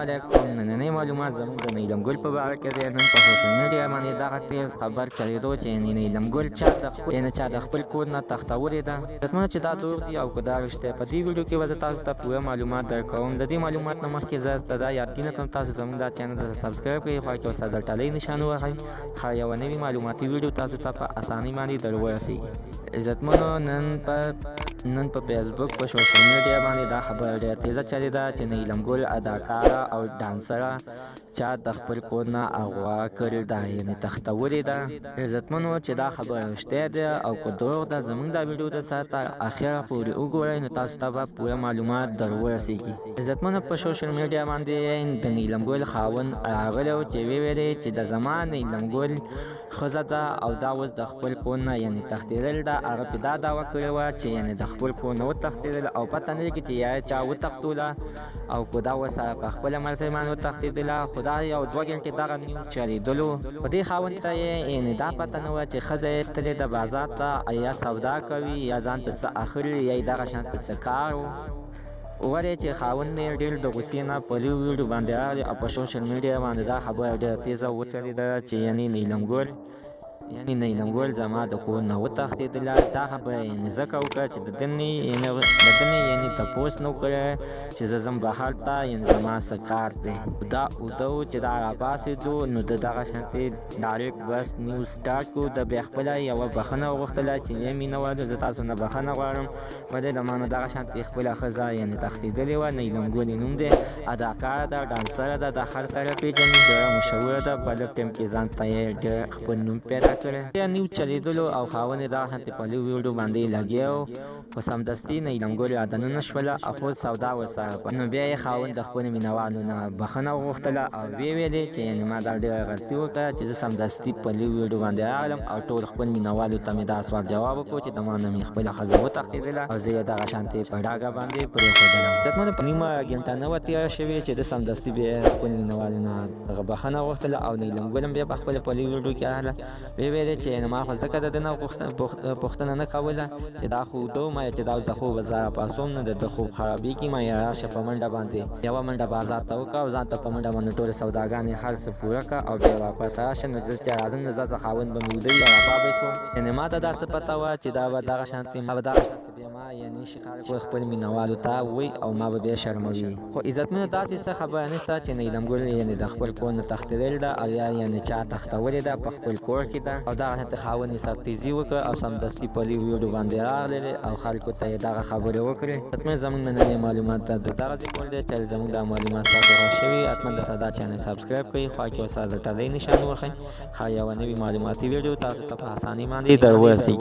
علیکم. نننۍ معلومات زموږ د نیلم ګل په باره کې دی. نن په سوشل میډیا باندې دغه تیز خبر چلېدو چې نیلم ګل چا د خپل کور نه تښتولې ده. عزتمنو چې دا دروغ دي او که دا رښتیا په دې ویډیو کې به زه تاسو ته پوره معلومات درکوم. د دې معلومات نه مخکې زه ته دا یادګینه کوم تاسو زموږ دا چینل ته سبسکرایب کړئ، خوا کې ورسره د ټلۍ نشان ووهئ، ښه یوه نوې معلوماتي ویډیو تاسو ته په اسانۍ باندې در ورسېږي. عزتمنو نن په فیسبوک په سوشل میډیا باندې دا خبره ډېره تیزه چلېده چې نیلم ګل اداکاره او ډانسره چا د خپل کور نه اغوا کړې ده، یعنې تښتولې ده. عزتمنو چې دا خبره رښتیا ده او که دروغ ده، زموږ دا ویډیو ته تر اخره پورې وګورئ نو تاسو ته به پوره معلومات در ورسېږي. عزتمنو په سوشل میډیا باندې د نیلم ګل خاوند راغلی و چې ویې چې د زما نیلم ګل ښځه ده او دا اوس د خپل کور نه یعنې تښتېدل ده. هغه پرې دا دعوه کړې وه چې یعنې د خپل کور نه وتښتېدل او پته نه لګي چې یا چا وتښتوله او که دا اوس په خپله مرضۍ باندې وتښتېدله. خو دا یو 2 ګنټې دغه نیوز چلېدلو. په دې خاوند ته یې یعنې دا پته نه وه چې ښځه یې تلې ده بازار ته، یا سودا کوي یا ځان ته څه اخلي یا یې دغه شانته څه کار و. ولې چې خاوند یې ډېر د غوسې نه په لوی ویډیو باندې راغلی او په سوشل میډیا باندې دا خبره ډېره تیزه وچلېده چې یعنې نیلم ګل زما د کور نه وتښتېدله. دا خبره یعنې ځکه وکړه چې د ده نه یعنې تپوس نه وکړی چې زه ځم بهر ته، یعنې زما څه کار دی. دا اوده و چې دا راپاڅېدو نو د دغه شانتې ډایرکټ بس نیوز سټارټ کړو. د بیا خپله یوه بښنه وغوښتله چې مینهوالو زه تاسو نه بښنه غواړم، ولې د ما نه دغه شانتې خپله ښځه یعنې تښتېدلې وه. نیلم ګل یې نوم دی، اداکاره ده، ډانسره ده، د هر سره پېژني، ډېره مشهوره ده. په لږ ټایم کې ځان ته یې ډېر خپل نوم پیدا نیو چلیدلو او خاوند یې دغه شانتې په لوی ویډیو باندې لګیا و. خو سمدستي نیلم ګل را دننه شوله او خو سودا ورسره کړه. نو بیا یې خاوند د خپلو مینهوالو نه بښنه وغوښتله او ویې ویلې چې یعنې ما دا ډېره غلطي وکړه چې زه سمدستي په لوی ویډیو باندې راغلم او ټول خپل مینهوالو ته مې دا سوال جواب وکړو چې د ما نه مې خپله ښځه وتښتېدله او زه یې دغه شانتې په ډاګه باندې پرېښودلم. عزتمنو په نیمه ګنټه نه وه تېره شوې چې ده سمدستي بیا خپل مینهوالو نه دغه بښنه وغوښتله او نیلم ګل هم بیا په خپله په لوی ویډیو کې راغله. ویې ویلې چې ما خو ځکه د ده نه پوښتنه نه کوله چې دا خو اوده ما چې دا اوس د خوب زه راپاڅوم نو د ده خوب خرابېږي، ما یې راشه په منډه باندې یوه منډه بازار ته وکړه او ځان ته په منډه باندې ټولې سوداګانې هر څه پوره کړه او بیا واپس راشه. نو زه چې راځم نو زه خاوند به مې ویده وي او راپاڅې شوم. یعنې ما ته داسې پته وه چې دا به دغه شانتې بیا ما یعنې ښکار کړو خپل مینهوالو ته ووایي او ما به بیا شرموي. خو عزتمنو داسې څه خبره نشته چې نیلم ګل یعنې د خپل کور نه تښتېدل ده او یا یعنې چا تښتولې ده، په خپل کور کې ده او دغه شانتې خاوند یې سرتېزي وکړه او سمدستي په لوی ویډیو باندې راغلی او خلکو ته یې دغه خبرې وکړې. حتما زموږ نننۍ معلومات ته د دغسې کول دی چې زموږ دا معلومات تاسو خوښ شوي، حتما د ساده چینل سبسکرایب کړئ، خوا کې ورسره د ټلۍ نشان ووهئ، ښه یوه نوې معلوماتي ویډیو تاسو ته په اسانۍ باندې در ورسېږي.